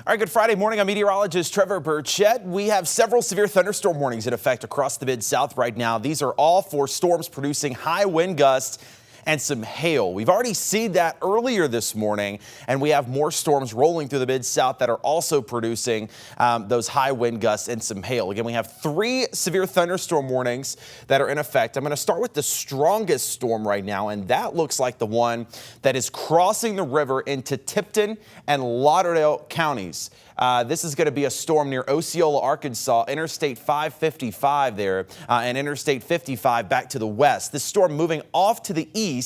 All right, good Friday morning. I'm meteorologist Trevor Birchett. We have several severe thunderstorm warnings in effect across the Mid-South right now. These are all for storms producing high wind gusts and some hail. We've already seen that earlier this morning, and we have more storms rolling through the Mid-South that are also producing those high wind gusts and some hail. Again, we have 3 severe thunderstorm warnings that are in effect. I'm going to start with the strongest storm right now, and that looks like the one that is crossing the river into Tipton and Lauderdale counties. This is going to be a storm near Osceola, Arkansas, Interstate 555 there, and Interstate 55 back to the west. This storm moving off to the east,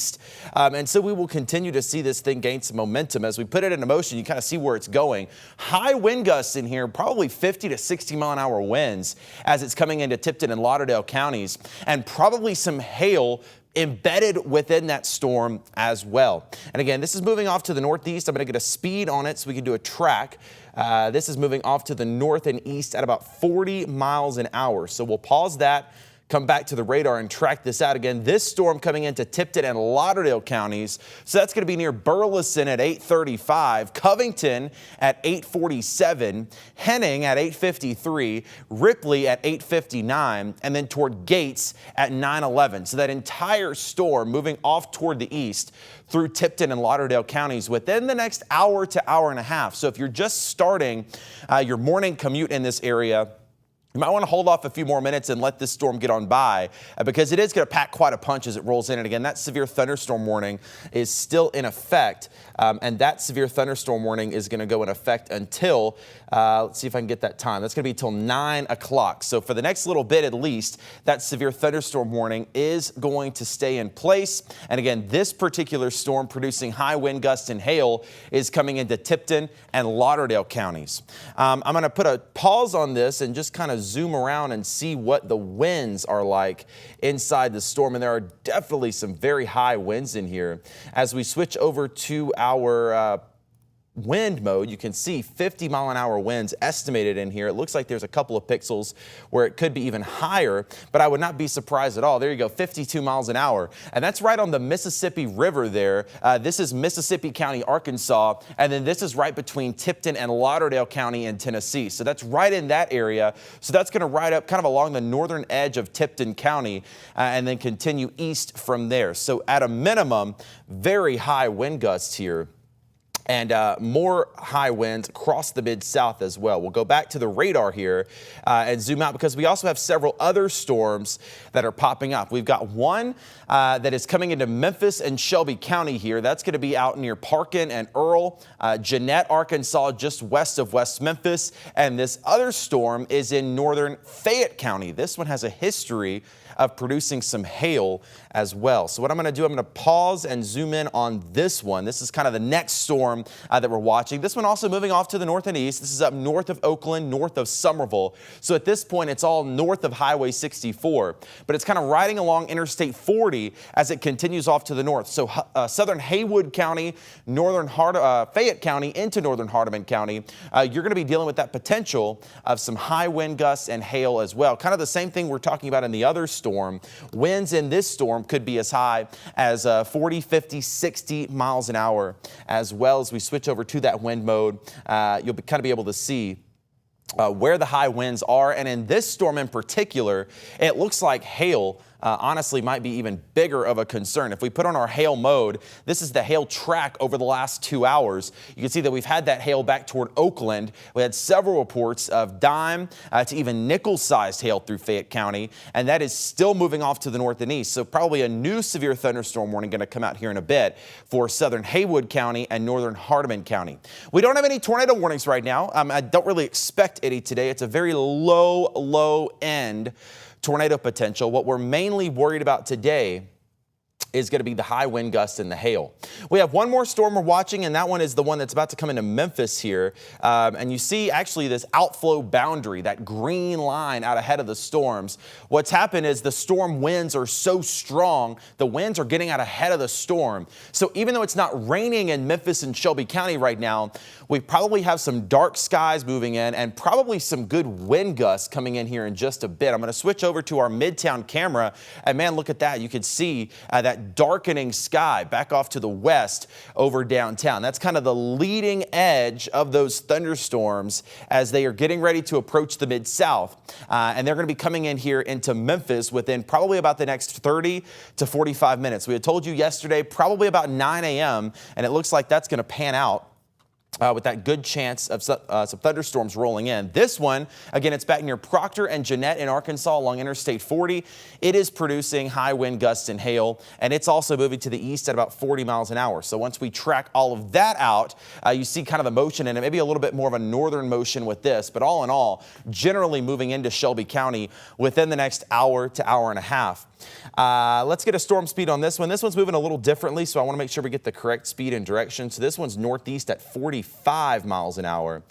and so we will continue to see this thing gain some momentum. As we put it into motion, you kind of see where it's going. High wind gusts in here, probably 50 to 60 mile an hour winds as it's coming into Tipton and Lauderdale counties, and probably some hail embedded within that storm as well. And again, this is moving off to the northeast. I'm going to get a speed on it so we can do a track. This is moving off to the north and east at about 40 miles an hour. So we'll pause that, come back to the radar and track this out. Again, this storm coming into Tipton and Lauderdale counties. So that's going to be near Burleson at 8:35, Covington at 8:47, Henning at 8:53, Ripley at 8:59, and then toward Gates at 9:11. So that entire storm moving off toward the east through Tipton and Lauderdale counties within the next hour to hour and a half. So if you're just starting your morning commute in this area, you might want to hold off a few more minutes and let this storm get on by because it is going to pack quite a punch as it rolls in. And again, that severe thunderstorm warning is still in effect. And that severe thunderstorm warning is going to go in effect until, let's see if I can get that time. That's going to be till 9 o'clock. So for the next little bit at least, that severe thunderstorm warning is going to stay in place. And again, this particular storm producing high wind gusts and hail is coming into Tipton and Lauderdale counties. I'm going to put a pause on this and just kind of zoom around and see what the winds are like inside the storm. And there are definitely some very high winds in here. As we switch over to our wind mode, you can see 50 mile an hour winds estimated in here. It looks like there's a couple of pixels where it could be even higher, but I would not be surprised at all. There you go, 52 miles an hour. And that's right on the Mississippi River there. This is Mississippi County, Arkansas, and then this is right between Tipton and Lauderdale County in Tennessee. So that's right in that area. So that's going to ride up kind of along the northern edge of Tipton County and then continue east from there. So at a minimum, very high wind gusts here. And more high winds across the Mid-South as well. We'll go back to the radar here and zoom out because we also have several other storms that are popping up. We've got one that is coming into Memphis and Shelby County here. That's going to be out near Parkin and Earl, Jeanette, Arkansas, just west of West Memphis. And this other storm is in northern Fayette County. This one has a history of producing some hail as well. So what I'm going to do, I'm going to pause and zoom in on this one. This is kind of the next storm that we're watching. This one also moving off to the north and east. This is up north of Oakland, north of Somerville. So at this point, it's all north of Highway 64, but it's kind of riding along Interstate 40 as it continues off to the north. So southern Haywood County, northern Fayette County into northern Hardeman County, you're going to be dealing with that potential of some high wind gusts and hail as well. Kind of the same thing we're talking about in the other storm. Winds in this storm could be as high as 40, 50, 60 miles an hour. As well as we switch over to that wind mode, you'll kind of be able to see where the high winds are. And in this storm in particular, it looks like hail honestly might be even bigger of a concern. If we put on our hail mode, this is the hail track over the last 2 hours. You can see that we've had that hail back toward Oakland. We had several reports of dime to even nickel-sized hail through Fayette County, and that is still moving off to the north and east. So probably a new severe thunderstorm warning going to come out here in a bit for southern Haywood County and northern Hardeman County. We don't have any tornado warnings right now. I don't really expect any today. It's a very low end tornado potential. What we're mainly worried about today is going to be the high wind gusts and the hail. We have one more storm we're watching, and that one is the one that's about to come into Memphis here. And you see actually this outflow boundary, that green line out ahead of the storms. What's happened is the storm winds are so strong, the winds are getting out ahead of the storm. So even though it's not raining in Memphis and Shelby County right now, we probably have some dark skies moving in and probably some good wind gusts coming in here in just a bit. I'm going to switch over to our Midtown camera, and man, look at that. You can see that that darkening sky back off to the west over downtown. That's kind of the leading edge of those thunderstorms as they are getting ready to approach the Mid-South. And they're going to be coming in here into Memphis within probably about the next 30 to 45 minutes. We had told you yesterday, probably about 9 a.m., and it looks like that's going to pan out. With that good chance of some thunderstorms rolling in. This one, again, it's back near Proctor and Jeanette in Arkansas along Interstate 40. It is producing high wind gusts and hail, and it's also moving to the east at about 40 miles an hour. So once we track all of that out, you see kind of the motion in it, maybe a little bit more of a northern motion with this, but all in all, generally moving into Shelby County within the next hour to hour and a half. Let's get a storm speed on this one. This one's moving a little differently, so I want to make sure we get the correct speed and direction. So this one's northeast at 45 miles an hour.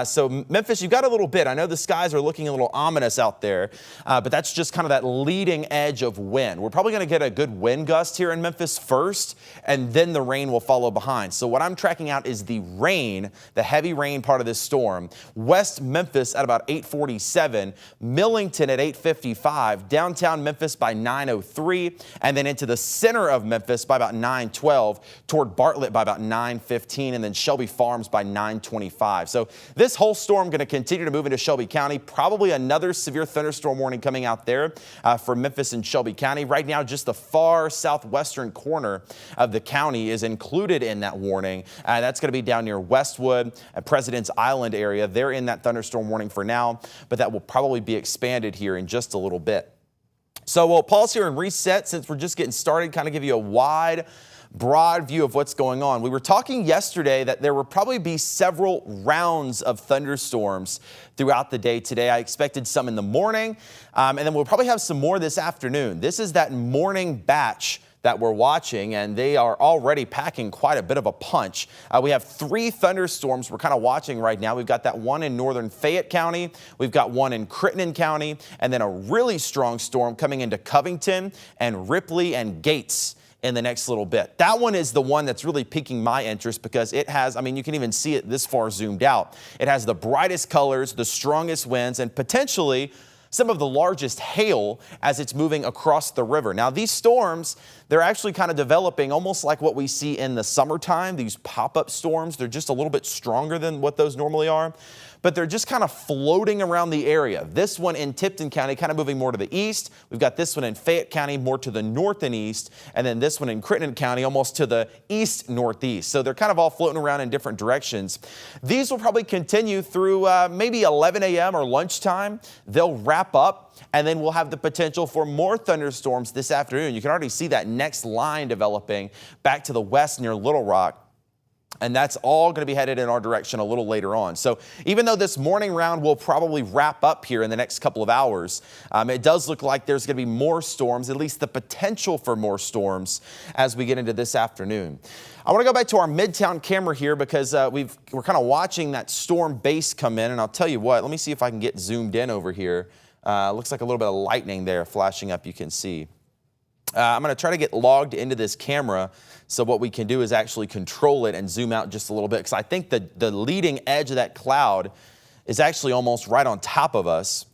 So Memphis, you've got a little bit. I know the skies are looking a little ominous out there, but that's just kind of that leading edge of wind. We're probably going to get a good wind gust here in Memphis first, and then the rain will follow behind. So what I'm tracking out is the rain, the heavy rain part of this storm. West Memphis at about 8:47, Millington at 8:55, downtown Memphis by 9:03, and then into the center of Memphis by about 9:12, toward Bartlett by about 9:15, and then Shelby Farms by 9:25. So this whole storm going to continue to move into Shelby County. Probably another severe thunderstorm warning coming out there for Memphis and Shelby County. Right now, just the far southwestern corner of the county is included in that warning. That's going to be down near Westwood, President's Island area. They're in that thunderstorm warning for now, but that will probably be expanded here in just a little bit. So we'll pause here and reset since we're just getting started, kind of give you a wide, broad view of what's going on. We were talking yesterday that there will probably be several rounds of thunderstorms throughout the day today. I expected some in the morning, and then we'll probably have some more this afternoon. This is that morning batch that we're watching, and they are already packing quite a bit of a punch. We have 3 thunderstorms we're kind of watching right now. We've got that one in northern Fayette County, we've got one in Crittenden County, and then a really strong storm coming into Covington and Ripley and Gates in the next little bit. That one is the one that's really piquing my interest because it has, I mean, you can even see it this far zoomed out. It has the brightest colors, the strongest winds, and potentially some of the largest hail as it's moving across the river. Now, these storms, they're actually kind of developing almost like what we see in the summertime, these pop-up storms. They're just a little bit stronger than what those normally are, but they're just kind of floating around the area. This one in Tipton County kind of moving more to the east. We've got this one in Fayette County more to the north and east, and then this one in Crittenden County almost to the east-northeast. So they're kind of all floating around in different directions. These will probably continue through maybe 11 a.m. or lunchtime. They'll wrap up, and then we'll have the potential for more thunderstorms this afternoon. You can already see that next line developing back to the west near Little Rock. And that's all going to be headed in our direction a little later on. So even though this morning round will probably wrap up here in the next couple of hours, it does look like there's going to be more storms, at least the potential for more storms as we get into this afternoon. I want to go back to our Midtown camera here because we're kind of watching that storm base come in. And I'll tell you what, let me see if I can get zoomed in over here. Looks like a little bit of lightning there flashing up, you can see. I'm going to try to get logged into this camera, so what we can do is actually control it and zoom out just a little bit, because I think the leading edge of that cloud is actually almost right on top of us.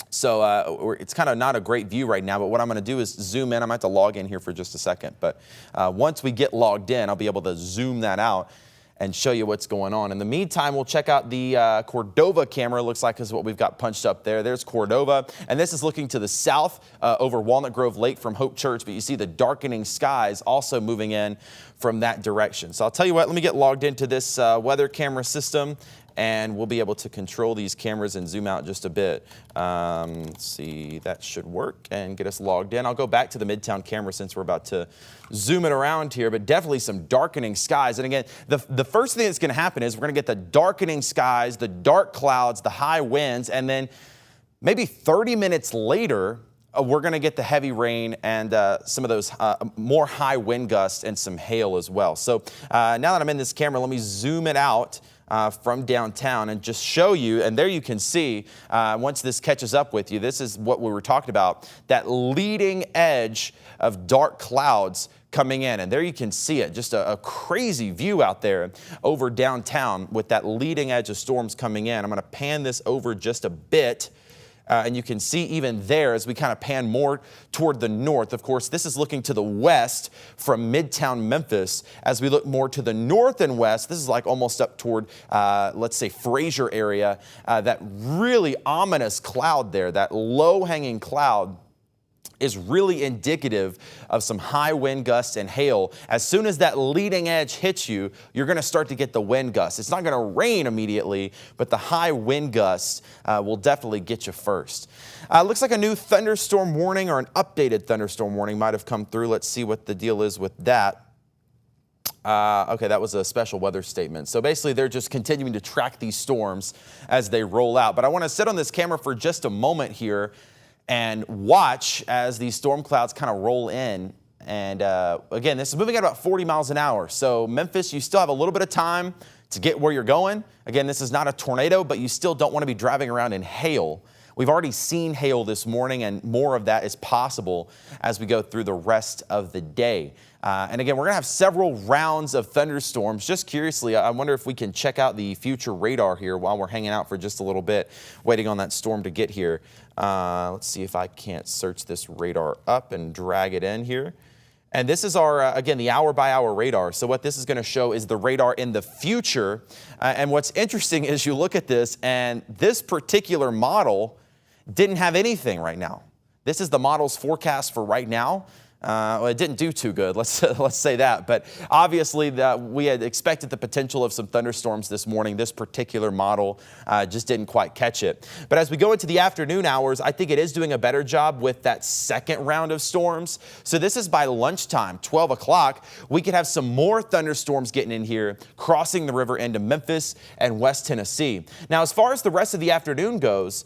So it's kind of not a great view right now, but what I'm going to do is zoom in. I might have to log in here for just a second, but once we get logged in, I'll be able to zoom that out and show you what's going on. In the meantime, we'll check out the Cordova camera. Looks like is what we've got punched up there. There's Cordova, and this is looking to the south over Walnut Grove Lake from Hope Church, but you see the darkening skies also moving in from that direction. So I'll tell you what, let me get logged into this weather camera system, and we'll be able to control these cameras and zoom out just a bit. Let's see, that should work and get us logged in. I'll go back to the Midtown camera since we're about to zoom it around here, but definitely some darkening skies. And again, the first thing that's going to happen is we're going to get the darkening skies, the dark clouds, the high winds, and then maybe 30 minutes later, we're going to get the heavy rain and some of those more high wind gusts and some hail as well. So now that I'm in this camera, let me zoom it out from downtown and just show you, and there you can see, once this catches up with you, this is what we were talking about, that leading edge of dark clouds coming in, and there you can see it, just a crazy view out there over downtown with that leading edge of storms coming in. I'm going to pan this over just a bit And you can see even there as we kind of pan more toward the north. Of course, this is looking to the west from Midtown Memphis. As we look more to the north and west, this is like almost up toward, let's say, Fraser area. That really ominous cloud there, that low-hanging cloud, is really indicative of some high wind gusts and hail. As soon as that leading edge hits you, you're going to start to get the wind gusts. It's not going to rain immediately, but the high wind gusts will definitely get you first. Looks like a new thunderstorm warning or an updated thunderstorm warning might have come through. Let's see what the deal is with that. Okay, that was a special weather statement. So basically, they're just continuing to track these storms as they roll out. But I want to sit on this camera for just a moment here and watch as these storm clouds kind of roll in. And again, this is moving at about 40 miles an hour. So Memphis, you still have a little bit of time to get where you're going. Again, this is not a tornado, but you still don't want to be driving around in hail. We've already seen hail this morning, and more of that is possible as we go through the rest of the day. And again, we're going to have several rounds of thunderstorms. Just curiously, I wonder if we can check out the future radar here while we're hanging out for just a little bit, waiting on that storm to get here. Let's see if I can't search this radar up and drag it in here. And this is our, again, the hour-by-hour radar. So what this is going to show is the radar in the future. And what's interesting is you look at this, and this particular model didn't have anything right now. This is the model's forecast for right now. Well, it didn't do too good, let's say that. But obviously, we had expected the potential of some thunderstorms this morning. This particular model just didn't quite catch it. But as we go into the afternoon hours, I think it is doing a better job with that second round of storms. So this is by lunchtime, 12 o'clock. We could have some more thunderstorms getting in here, crossing the river into Memphis and West Tennessee. Now, as far as the rest of the afternoon goes,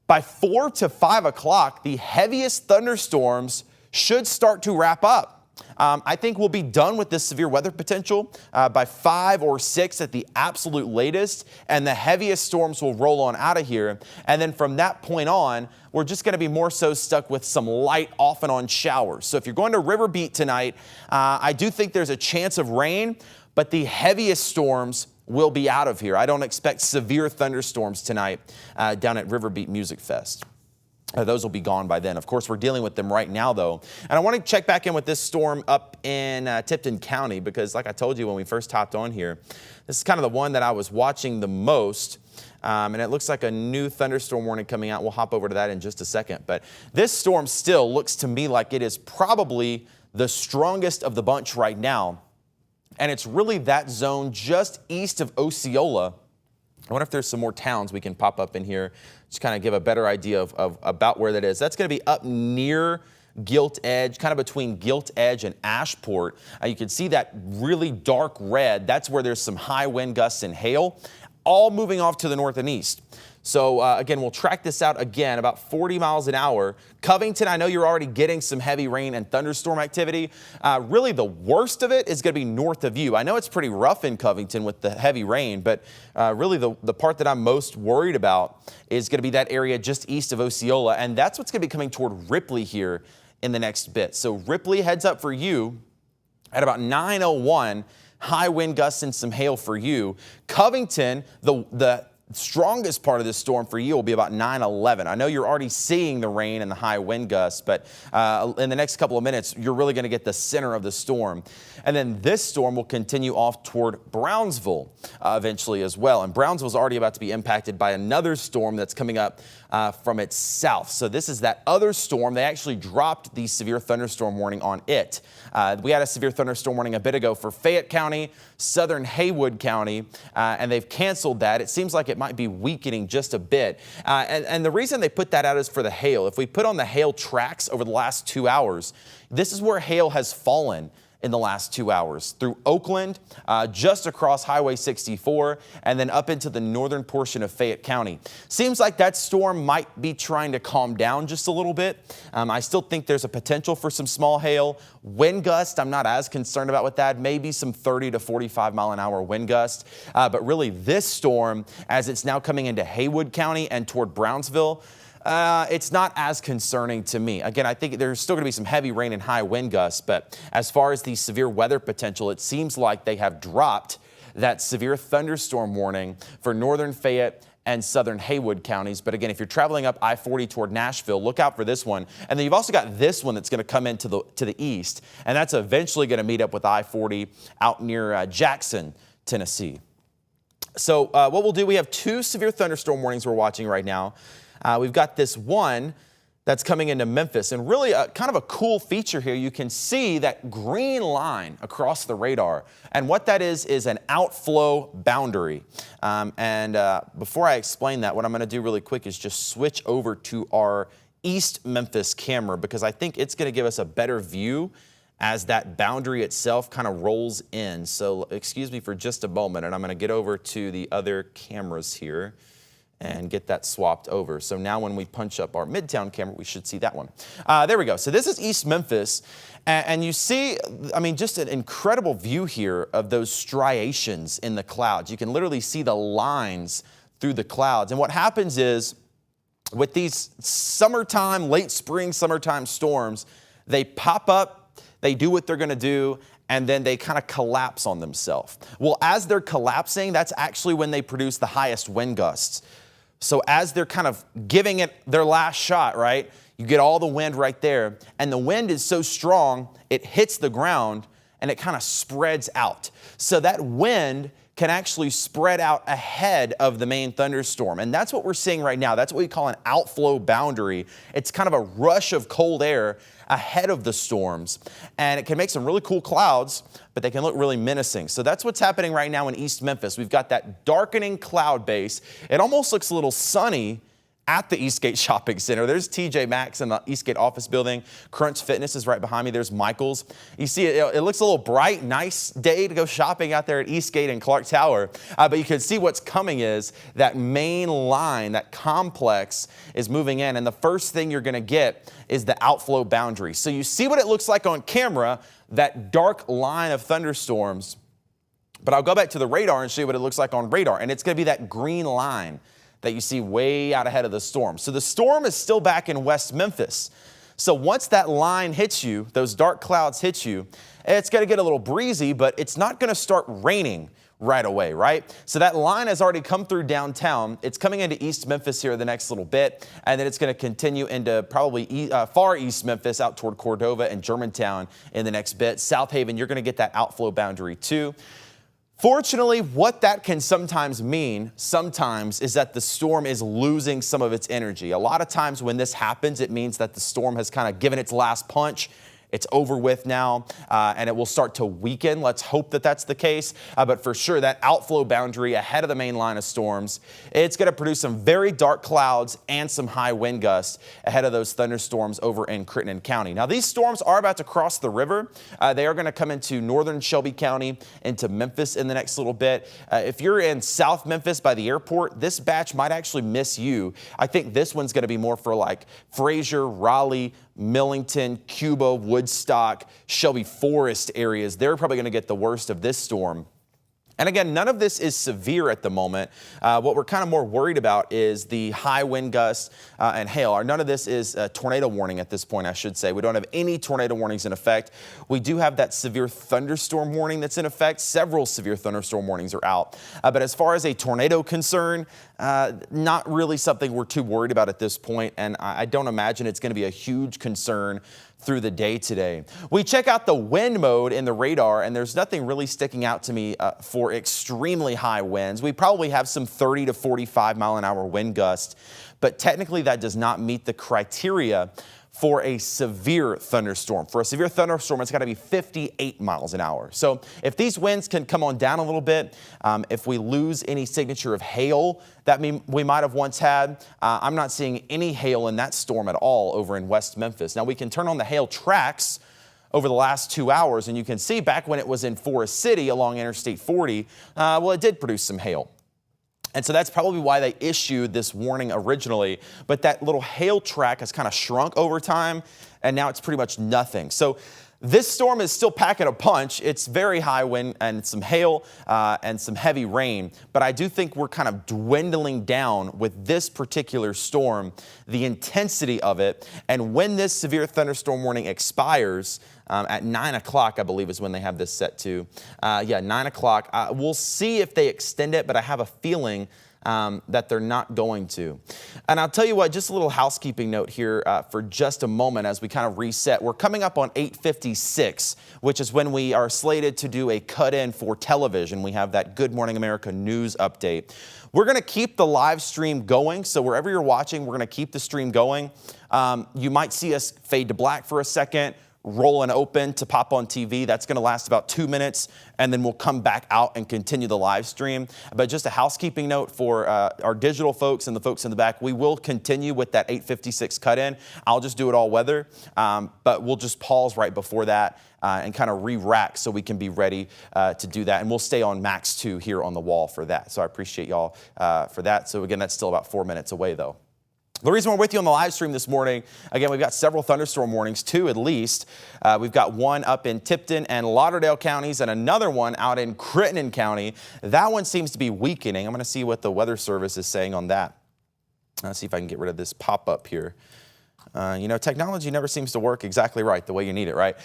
by 4 to 5 o'clock, the heaviest thunderstorms should start to wrap up. I think we'll be done with this severe weather potential by 5 or 6 at the absolute latest, and the heaviest storms will roll on out of here. And then from that point on, we're just going to be more so stuck with some light off and on showers. So if you're going to River Beat tonight, I do think there's a chance of rain, but the heaviest storms will be out of here. I don't expect severe thunderstorms tonight down at River Beat Music Fest. Those will be gone by then. Of course, we're dealing with them right now, though. And I want to check back in with this storm up in Tipton County because, like I told you when we first hopped on here, this is kind of the one that I was watching the most. And it looks like a new thunderstorm warning coming out. We'll hop over to that in just a second. But this storm still looks to me like it is probably the strongest of the bunch right now. And it's really that zone just east of Osceola. I wonder if there's some more towns we can pop up in here, just kind of give a better idea of about where that is. That's going to be up near Gilt Edge, kind of between Gilt Edge and Ashport. You can see that really dark red. That's where there's some high wind gusts and hail, all moving off to the north and east. So again, we'll track this out again, about 40 miles an hour. Covington, I know you're already getting some heavy rain and thunderstorm activity. Really, the worst of it is going to be north of you. I know it's pretty rough in Covington with the heavy rain, but really the part that I'm most worried about is going to be that area just east of Osceola, and that's what's going to be coming toward Ripley here in the next bit. So Ripley heads up for you at about 9:01. High wind gusts and some hail for you. Covington, the strongest part of this storm for you will be about 9:11. I know you're already seeing the rain and the high wind gusts, but in the next couple of minutes, you're really going to get the center of the storm. And then this storm will continue off toward Brownsville eventually as well. And Brownsville is already about to be impacted by another storm that's coming up from its south. So this is that other storm. They actually dropped the severe thunderstorm warning on it. We had a severe thunderstorm warning a bit ago for Fayette County, southern Haywood County, and they've canceled that. It seems like it might be weakening just a bit. And the reason they put that out is for the hail. If we put on the hail tracks over the last 2 hours, this is where hail has fallen in the last 2 hours through Oakland, just across Highway 64, and then up into the northern portion of Fayette County. Seems like that storm might be trying to calm down just a little bit. I still think there's a potential for some small hail. Wind gust, I'm not as concerned about with that. Maybe some 30 to 45 mile an hour wind gust. But really this storm, as it's now coming into Haywood County and toward Brownsville, it's not as concerning to me. Again, I think there's still going to be some heavy rain and high wind gusts, but as far as the severe weather potential, it seems like they have dropped that severe thunderstorm warning for northern Fayette and southern Haywood counties. But again, if you're traveling up I-40 toward Nashville, look out for this one. And then you've also got this one that's going to come into to the east, and that's eventually going to meet up with I-40 out near Jackson, Tennessee. So what we'll do, we have two severe thunderstorm warnings we're watching right now. We've got this one that's coming into Memphis, and really kind of a cool feature here. You can see that green line across the radar, and what that is an outflow boundary. Before I explain that, what I'm going to do really quick is just switch over to our East Memphis camera, because I think it's going to give us a better view as that boundary itself kind of rolls in. So excuse me for just a moment, and I'm going to get over to the other cameras here and get that swapped over. So now when we punch up our Midtown camera, we should see that one. There we go. So this is East Memphis, and you see, I mean, just an incredible view here of those striations in the clouds. You can literally see the lines through the clouds. And what happens is, with these summertime, late spring, summertime storms, they pop up, they do what they're going to do, and then they kind of collapse on themselves. Well, as they're collapsing, that's actually when they produce the highest wind gusts. So as they're kind of giving it their last shot, right, you get all the wind right there. And the wind is so strong, it hits the ground and it kind of spreads out. So that wind can actually spread out ahead of the main thunderstorm. And that's what we're seeing right now. That's what we call an outflow boundary. It's kind of a rush of cold air ahead of the storms. And it can make some really cool clouds, but they can look really menacing. So that's what's happening right now in East Memphis. We've got that darkening cloud base. It almost looks a little sunny at the Eastgate Shopping Center. There's TJ Maxx in the Eastgate office building. Crunch Fitness is right behind me. There's Michael's. You see, it looks a little bright, nice day to go shopping out there at Eastgate and Clark Tower. But you can see what's coming is that main line, that complex is moving in. And the first thing you're going to get is the outflow boundary. So you see what it looks like on camera, that dark line of thunderstorms. But I'll go back to the radar and show you what it looks like on radar. And it's going to be that green line that you see way out ahead of the storm. So the storm is still back in West Memphis. So once that line hits you, those dark clouds hit you, it's going to get a little breezy, but it's not going to start raining right away, right? So that line has already come through downtown. It's coming into East Memphis here the next little bit, and then it's going to continue into probably far East Memphis out toward Cordova and Germantown in the next bit. South Haven, you're going to get that outflow boundary too. Fortunately, what that can sometimes mean, is that the storm is losing some of its energy. A lot of times when this happens, it means that the storm has kind of given its last punch. It's over with now, and it will start to weaken. Let's hope that that's the case. But for sure, that outflow boundary ahead of the main line of storms, it's going to produce some very dark clouds and some high wind gusts ahead of those thunderstorms over in Crittenden County. Now, these storms are about to cross the river. They are going to come into northern Shelby County, into Memphis in the next little bit. If you're in South Memphis by the airport, this batch might actually miss you. I think this one's going to be more for like Fraser, Raleigh, Millington, Cuba, Woodstock, Shelby Forest areas. They're probably going to get the worst of this storm. And again, none of this is severe at the moment. What we're kind of more worried about is the high wind gusts and hail. None of this is a tornado warning at this point, I should say. We don't have any tornado warnings in effect. We do have that severe thunderstorm warning that's in effect. Several severe thunderstorm warnings are out. But as far as a tornado concern, not really something we're too worried about at this point, and I don't imagine it's going to be a huge concern through the day today. We check out the wind mode in the radar, and there's nothing really sticking out to me for extremely high winds. We probably have some 30 to 45 mile an hour wind gusts, but technically that does not meet the criteria for a severe thunderstorm. For a severe thunderstorm, it's got to be 58 miles an hour. So if these winds can come on down a little bit, if we lose any signature of hail that we might have once had, I'm not seeing any hail in that storm at all over in West Memphis. Now we can turn on the hail tracks over the last 2 hours, and you can see back when it was in Forest City along Interstate 40, well, it did produce some hail. And so that's probably why they issued this warning originally. But that little hail track has kind of shrunk over time, and now it's pretty much nothing. So this storm is still packing a punch. It's very high wind and some hail and some heavy rain. But I do think we're kind of dwindling down with this particular storm, the intensity of it. And when this severe thunderstorm warning expires, at 9 o'clock, I believe, is when they have this set to. 9 o'clock. We'll see if they extend it, but I have a feeling that they're not going to. And I'll tell you what, just a little housekeeping note here for just a moment as we kind of reset. We're coming up on 8:56, which is when we are slated to do a cut-in for television. We have that Good Morning America news update. We're going to keep the live stream going, so wherever you're watching, we're going to keep the stream going. You might see us fade to black for a second, roll and open to pop on TV. That's going to last about 2 minutes, and then we'll come back out and continue the live stream. But just a housekeeping note for our digital folks and the folks in the back, we will continue with that 8:56 cut-in. I'll just do it all weather, but we'll just pause right before that and kind of re-rack so we can be ready to do that. And we'll stay on max 2 here on the wall for that. So I appreciate y'all for that. So again, that's still about 4 minutes away though. The reason we're with you on the live stream this morning, again, we've got several thunderstorm warnings, 2 at least. We've got one up in Tipton and Lauderdale counties and another one out in Crittenden County. That one seems to be weakening. I'm going to see what the Weather Service is saying on that. Let's see if I can get rid of this pop-up here. You know, technology never seems to work exactly right the way you need it, right?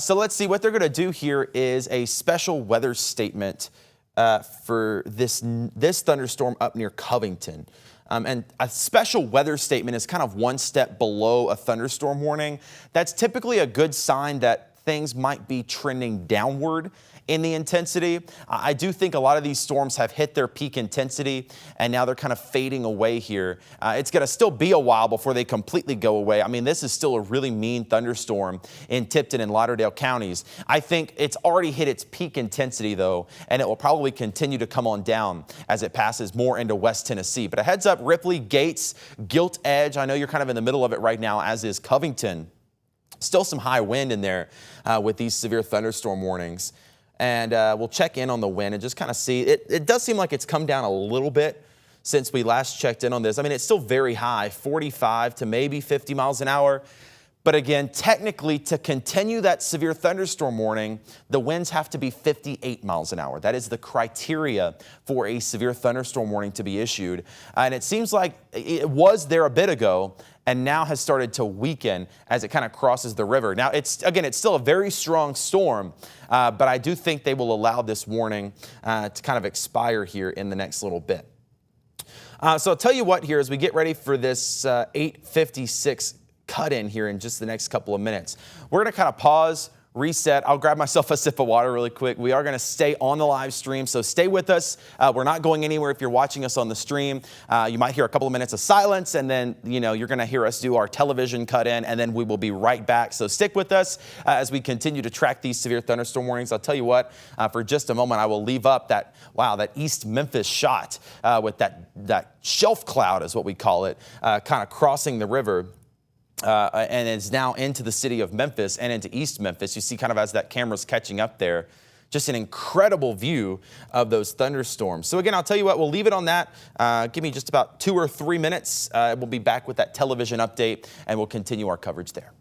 So let's see. What they're going to do here is a special weather statement for this thunderstorm up near Covington. And a special weather statement is kind of one step below a thunderstorm warning. That's typically a good sign that things might be trending downward in the intensity. I do think a lot of these storms have hit their peak intensity and now they're kind of fading away here. It's going to still be a while before they completely go away. I mean, this is still a really mean thunderstorm in Tipton and Lauderdale counties. I think it's already hit its peak intensity though, and it will probably continue to come on down as it passes more into West Tennessee. But a heads up, Ripley, Gates, Gilt Edge, I know you're kind of in the middle of it right now, as is Covington. Still some high wind in there with these severe thunderstorm warnings. And we'll check in on the wind and just kind of see. It does seem like it's come down a little bit since we last checked in on this. I mean, it's still very high, 45 to maybe 50 miles an hour. But again, technically, to continue that severe thunderstorm warning, the winds have to be 58 miles an hour. That is the criteria for a severe thunderstorm warning to be issued. And it seems like it was there a bit ago and now has started to weaken as it kind of crosses the river. Now, it's still a very strong storm, but I do think they will allow this warning to kind of expire here in the next little bit. So I'll tell you what here as we get ready for this 8:56 cut in here in just the next couple of minutes. We're going to kind of pause, reset. I'll grab myself a sip of water really quick. We are going to stay on the live stream, so stay with us. We're not going anywhere if you're watching us on the stream. You might hear a couple of minutes of silence, and then you're going to hear us do our television cut in, and then we will be right back. So stick with us as we continue to track these severe thunderstorm warnings. I'll tell you what, for just a moment, I will leave up that East Memphis shot with that shelf cloud is what we call it, kind of crossing the river. And it's now into the city of Memphis and into East Memphis. You see kind of as that camera's catching up there, just an incredible view of those thunderstorms. So again, I'll tell you what, we'll leave it on that. Give me just about 2 or 3 minutes. We'll be back with that television update and we'll continue our coverage there.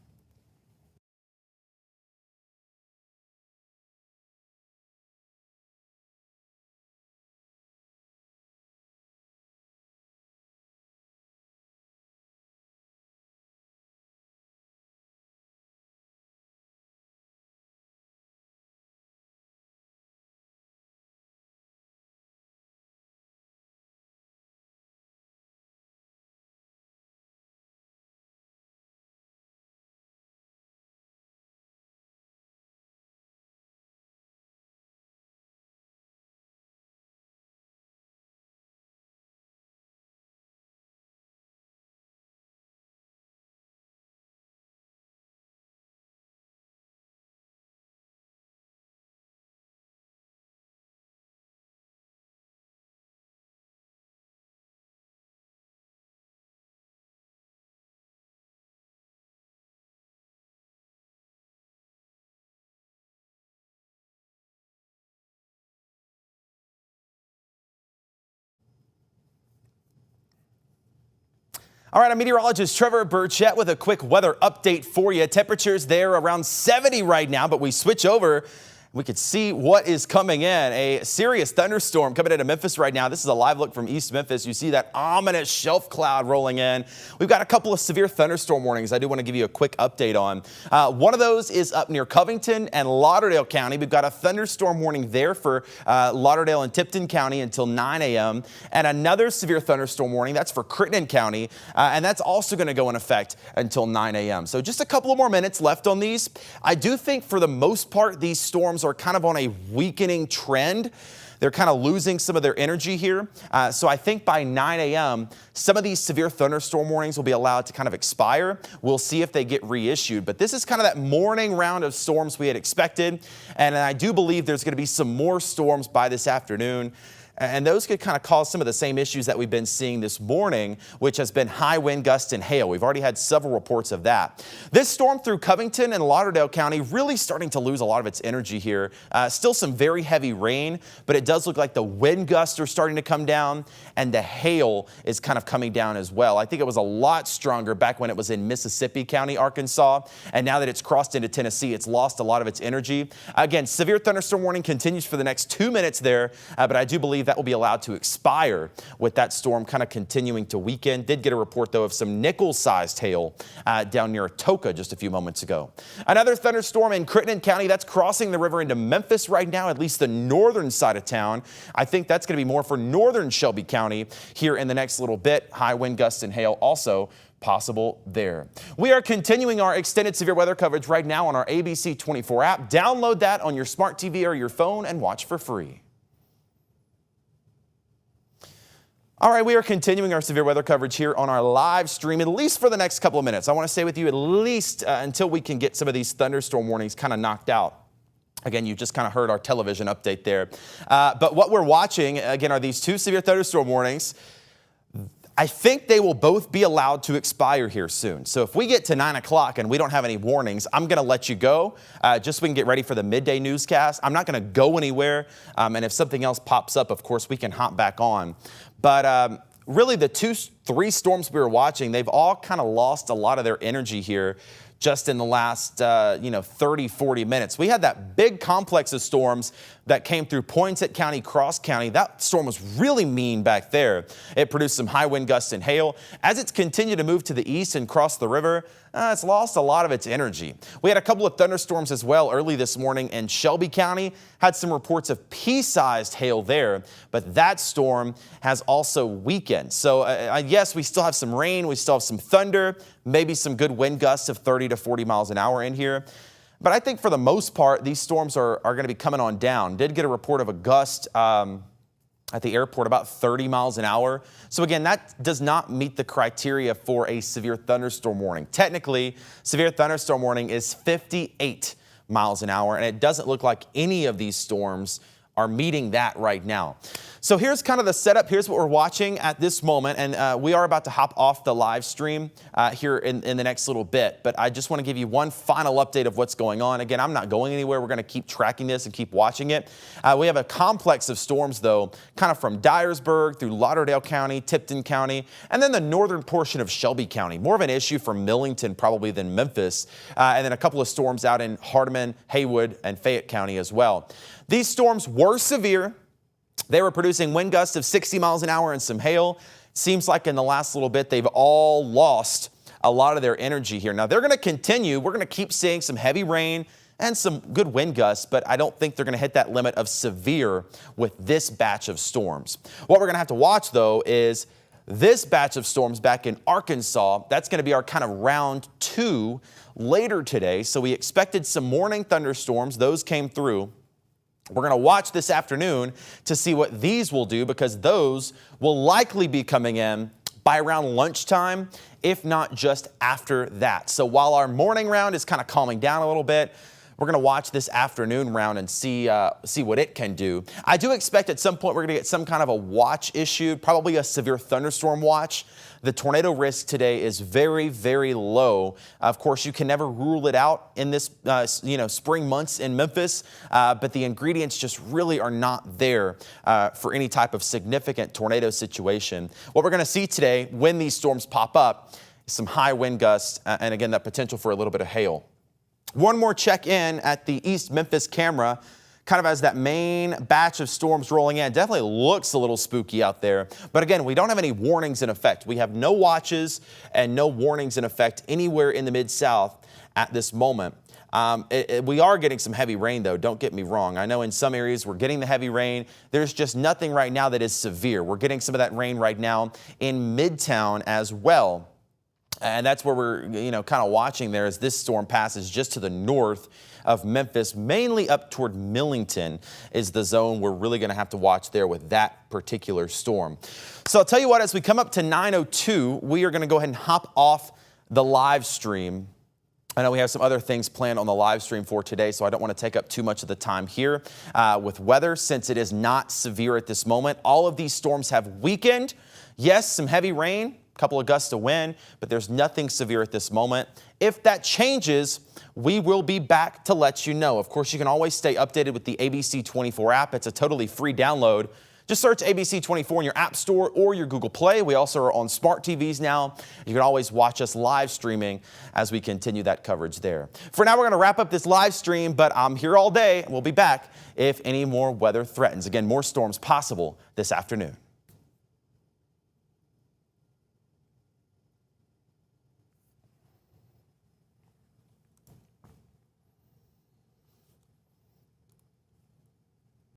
All right, I'm meteorologist Trevor Birchett with a quick weather update for you. Temperatures there around 70 right now, but we switch over We could see what is coming in. A serious thunderstorm coming into Memphis right now. This is a live look from East Memphis. You see that ominous shelf cloud rolling in. We've got a couple of severe thunderstorm warnings I do want to give you a quick update on. One of those is up near Covington and Lauderdale County. We've got a thunderstorm warning there for Lauderdale and Tipton County until 9 a.m. And another severe thunderstorm warning, that's for Crittenden County, and that's also going to go in effect until 9 a.m. So just a couple of more minutes left on these. I do think for the most part, these storms are kind of on a weakening trend. They're kind of losing some of their energy here. So I think by 9 a.m., some of these severe thunderstorm warnings will be allowed to kind of expire. We'll see if they get reissued. But this is kind of that morning round of storms we had expected. And I do believe there's going to be some more storms by this afternoon. And those could kind of cause some of the same issues that we've been seeing this morning, which has been high wind gusts and hail. We've already had several reports of that. This storm through Covington and Lauderdale County really starting to lose a lot of its energy here. Still some very heavy rain, but it does look like the wind gusts are starting to come down and the hail is kind of coming down as well. I think it was a lot stronger back when it was in Mississippi County, Arkansas. And now that it's crossed into Tennessee, it's lost a lot of its energy. Again, severe thunderstorm warning continues for the next 2 minutes there, but I do believe that will be allowed to expire with that storm kind of continuing to weaken. Did get a report, though, of some nickel-sized hail down near Atoka just a few moments ago. Another thunderstorm in Crittenden County. That's crossing the river into Memphis right now, at least the northern side of town. I think that's going to be more for northern Shelby County here in the next little bit. High wind gusts and hail also possible there. We are continuing our extended severe weather coverage right now on our ABC 24 app. Download that on your smart TV or your phone and watch for free. All right, we are continuing our severe weather coverage here on our live stream, at least for the next couple of minutes. I want to stay with you at least until we can get some of these thunderstorm warnings kind of knocked out. Again, you just kind of heard our television update there. But what we're watching, again, are these two severe thunderstorm warnings. I think they will both be allowed to expire here soon. So if we get to 9 o'clock and we don't have any warnings, I'm going to let you go just so we can get ready for the midday newscast. I'm not going to go anywhere. And if something else pops up, of course, we can hop back on. But really, the three storms we were watching, they've all kind of lost a lot of their energy here just in the last 30, 40 minutes. We had that big complex of storms that came through Poinsett County, Cross County. That storm was really mean back there. It produced some high wind gusts and hail. As it's continued to move to the east and cross the river, it's lost a lot of its energy. We had a couple of thunderstorms as well early this morning in Shelby County. Had some reports of pea-sized hail there, but that storm has also weakened. So yes, we still have some rain. We still have some thunder, maybe some good wind gusts of 30 to 40 miles an hour in here. But I think for the most part, these storms are going to be coming on down. Did get a report of a gust at the airport about 30 miles an hour. So again, that does not meet the criteria for a severe thunderstorm warning. Technically, severe thunderstorm warning is 58 miles an hour, and it doesn't look like any of these storms are meeting that right now. So here's kind of the setup. Here's what we're watching at this moment. And we are about to hop off the live stream here in the next little bit. But I just want to give you one final update of what's going on. Again, I'm not going anywhere. We're going to keep tracking this and keep watching it. We have a complex of storms, though, kind of from Dyersburg through Lauderdale County, Tipton County, and then the northern portion of Shelby County. More of an issue for Millington probably than Memphis. And then a couple of storms out in Hardeman, Haywood, and Fayette County as well. These storms were severe. They were producing wind gusts of 60 miles an hour and some hail. Seems like in the last little bit, they've all lost a lot of their energy here. Now, they're going to continue. We're going to keep seeing some heavy rain and some good wind gusts, but I don't think they're going to hit that limit of severe with this batch of storms. What we're going to have to watch, though, is this batch of storms back in Arkansas. That's going to be our kind of round 2 later today. So we expected some morning thunderstorms. Those came through. We're going to watch this afternoon to see what these will do, because those will likely be coming in by around lunchtime, if not just after that. So while our morning round is kind of calming down a little bit, we're going to watch this afternoon round and see what it can do. I do expect at some point we're going to get some kind of a watch issued, probably a severe thunderstorm watch. The tornado risk today is very, very low. Of course, you can never rule it out in this, spring months in Memphis, but the ingredients just really are not there for any type of significant tornado situation. What we're going to see today when these storms pop up is some high wind gusts and again, that potential for a little bit of hail. One more check in at the East Memphis camera. kind of as that main batch of storms rolling in. It definitely looks a little spooky out there. But again, we don't have any warnings in effect. We have no watches and no warnings in effect anywhere in the Mid-South at this moment. We are getting some heavy rain, though. Don't get me wrong. I know in some areas we're getting the heavy rain. There's just nothing right now that is severe. We're getting some of that rain right now in Midtown as well. And that's where we're, kind of watching there as this storm passes just to the north of Memphis, mainly up toward Millington is the zone we're really going to have to watch there with that particular storm. So I'll tell you what, as we come up to 9:02, we are going to go ahead and hop off the live stream. I know we have some other things planned on the live stream for today, so I don't want to take up too much of the time here with weather since it is not severe at this moment. All of these storms have weakened. Yes, some heavy rain, a couple of gusts of wind, but there's nothing severe at this moment. If that changes, we will be back to let you know. Of course, you can always stay updated with the ABC 24 app. It's a totally free download. Just search ABC 24 in your App Store or your Google Play. We also are on smart TVs now. You can always watch us live streaming as we continue that coverage there. For now, we're going to wrap up this live stream, but I'm here all day and we'll be back if any more weather threatens. Again, more storms possible this afternoon.